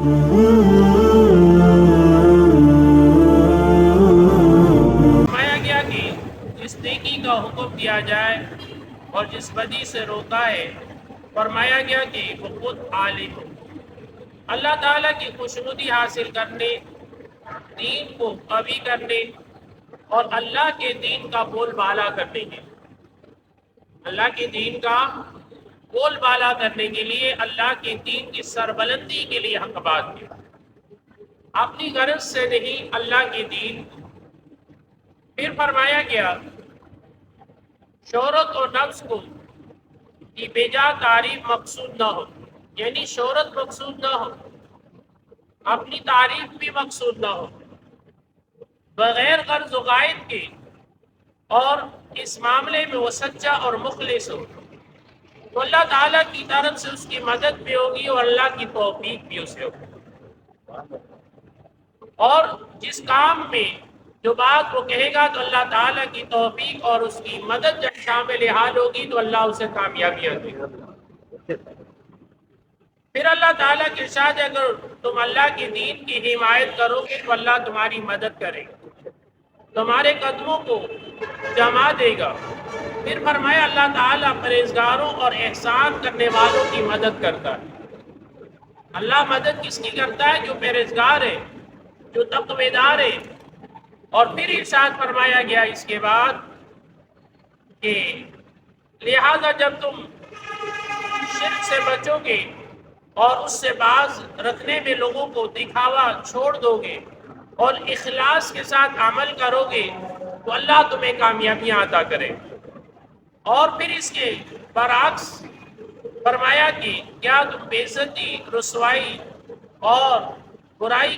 فرمایا گیا کہ جس نیکی کا حکم دیا جائے اور جس بدی سے روکا ہے، فرمایا گیا کہ وہ خود عالم ہو۔ اللہ تعالیٰ کی خوشنودی حاصل کرنے، دین کو قوی کرنے اور اللہ کے دین کا بول بالا کرنے کے لیے، اللہ کے دین کا بول بالا کرنے کے لیے، اللہ کے دین کی سربلندی کے لیے حق بات کی، اپنی غرض سے نہیں، اللہ کے دین۔ پھر فرمایا گیا شہرت اور نفس کو کی بجا تعریف مقصود نہ ہو، یعنی شہرت مقصود نہ ہو، اپنی تعریف بھی مقصود نہ ہو، بغیر غرض و غائب کے، اور اس معاملے میں وہ سچا اور مخلص ہو تو اللہ تعالیٰ کی طرف سے اس کی مدد بھی ہوگی اور اللہ کی توفیق بھی اسے ہوگی، اور جس کام میں جو بات وہ کہے گا تو اللہ تعالیٰ کی توفیق اور اس کی مدد جب شامل حال ہوگی تو اللہ اسے کامیابیاں دے گا۔ پھر اللہ تعالیٰ کے ارشاد ہے اگر تم اللہ کے دین کی حمایت کرو گے تو اللہ تمہاری مدد کرے گا، تمہارے قدموں کو جما دے گا۔ پھر فرمایا اللہ تعالیٰ پرہیزگاروں اور احسان کرنے والوں کی مدد کرتا ہے۔ اللہ مدد کس کی کرتا ہے؟ جو پرہیزگار ہے، جو تقوی دار ہے۔ اور پھر ارشاد فرمایا گیا اس کے بعد کہ لہذا جب تم شرک سے بچو گے اور اس سے باز رکھنے میں لوگوں کو دکھاوا چھوڑ دو گے اور اخلاص کے ساتھ عمل کرو گے تو اللہ تمہیں کامیابیاں عطا کرے۔ اور پھر اس کے برعکس فرمایا کہ کیا تم بے عزتی، رسوائی اور برائی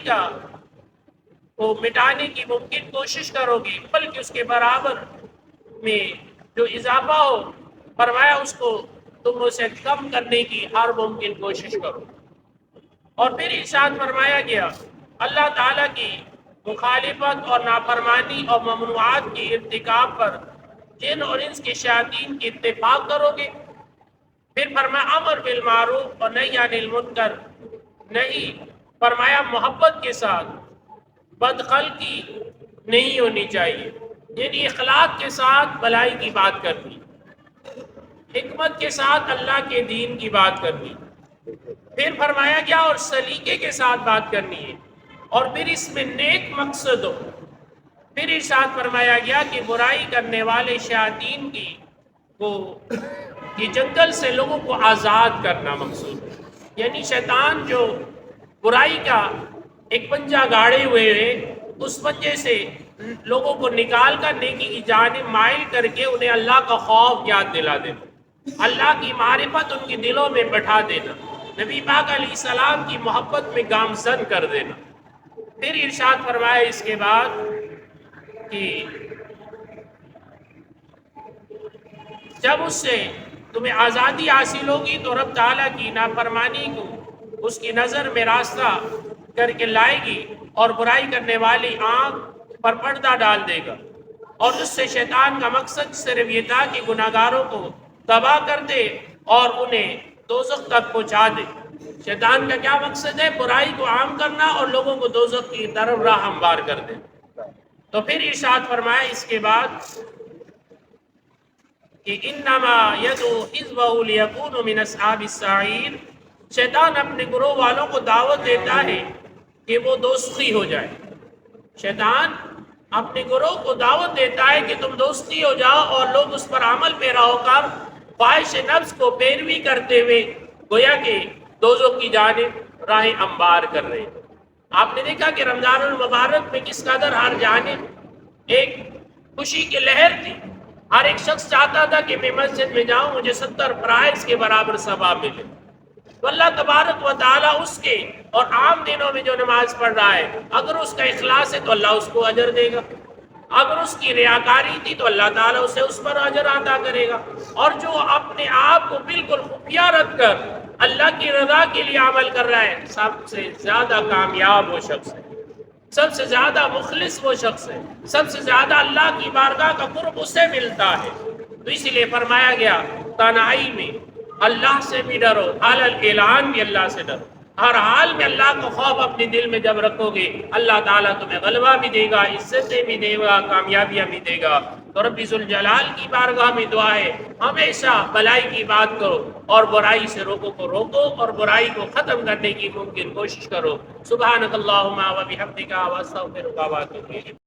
کو مٹانے کی ممکن کوشش کرو گی، بلکہ اس کے برابر میں جو اضافہ ہو، فرمایا اس کو تم اسے کم کرنے کی ہر ممکن کوشش کرو۔ اور پھر ارشاد فرمایا گیا اللہ تعالیٰ کی مخالفت اور نافرمانی اور ممنوعات کی ارتکاب پر جن اور انس کے شیاطین کی اتفاق کرو گے۔ پھر فرمایا امر بالمعروف اور نہی عن المنکر، نہیں، فرمایا محبت کے ساتھ، بدخلقی نہیں ہونی چاہیے، یعنی اخلاق کے ساتھ بھلائی کی بات کرنی، حکمت کے ساتھ اللہ کے دین کی بات کرنی۔ پھر فرمایا گیا اور سلیقے کے ساتھ بات کرنی ہے، اور پھر اس میں نیک مقصد ہو۔ پھر ارشاد فرمایا گیا کہ برائی کرنے والے شیاطین کی جنگل سے لوگوں کو آزاد کرنا مقصود ہے، یعنی شیطان جو برائی کا ایک پنجہ گاڑے ہوئے ہیں، اس پنجے سے لوگوں کو نکال کر نیکی کی جانب مائل کر کے انہیں اللہ کا خوف یاد دلا دینا، اللہ کی معرفت ان کے دلوں میں بٹھا دینا، نبی پاک علیہ السلام کی محبت میں گامزن کر دینا۔ پھر ارشاد فرمایا اس کے بعد کہ جب اس سے تمہیں آزادی حاصل ہوگی تو رب تعالیٰ کی نافرمانی کو اس کی نظر میں راستہ کر کے لائے گی اور برائی کرنے والی آنکھ پر پردہ ڈال دے گا، اور اس سے شیطان کا مقصد صرف یہ تھا کہ گناہگاروں کو تباہ کر دے اور انہیں دوزخ تک پہنچا دے۔ شیطان کا کیا مقصد ہے؟ برائی کو عام کرنا اور لوگوں کو دوزخ کی طرف راہ ہموار کر دے۔ تو پھر ارشاد فرمایا اس کے بعد کہ انما یدعو حزبہ لیکونوا من اصحاب السعیر، شیطان اپنے گروہ والوں کو دعوت دیتا ہے کہ وہ دوستی ہو جائے۔ شیطان اپنے گروہ کو دعوت دیتا ہے کہ تم دوستی ہو جاؤ، اور لوگ اس پر عمل پیرا ہو کر خواہش نفس کو پیروی کرتے ہوئے گویا کہ دوزخ کی جانب راہ ہموار کر رہے ہیں۔ آپ نے دیکھا کہ رمضان المبارک میں کس قدر ہر جانب ایک خوشی کی لہر تھی، ہر ایک شخص چاہتا تھا کہ میں مسجد میں جاؤں، مجھے 70 فرائض کے برابر ثواب ملے۔ تو اللہ تبارک و تعالیٰ اس کے اور عام دنوں میں جو نماز پڑھ رہا ہے، اگر اس کا اخلاص ہے تو اللہ اس کو اجر دے گا، اگر اس کی ریاکاری تھی تو اللہ تعالیٰ اسے اس پر اجر عطا کرے گا، اور جو اپنے آپ کو بالکل خفیہ رکھ کر اللہ کی رضا کے لیے عمل کر رہا ہے، سب سے زیادہ کامیاب وہ شخص ہے، سب سے زیادہ مخلص وہ شخص ہے، سب سے زیادہ اللہ کی بارگاہ کا قرب اسے ملتا ہے۔ تو اسی لیے فرمایا گیا تنہائی میں اللہ سے بھی ڈرو، علی الاعلان بھی اللہ سے ڈرو۔ ہر حال میں اللہ کو خوف اپنے دل میں جب رکھو گے اللہ تعالیٰ تمہیں غلبہ بھی دے گا، عزتیں بھی دے گا، کامیابیاں بھی دے گا۔ تو رب ذوالجلال کی بارگاہ میں دعا ہے ہمیشہ بھلائی کی بات کرو اور برائی سے روکو اور برائی کو ختم کرنے کی ممکن کوشش کرو۔ سبحانک اللہم و بحمدک و استغفرک و اتوب الیک۔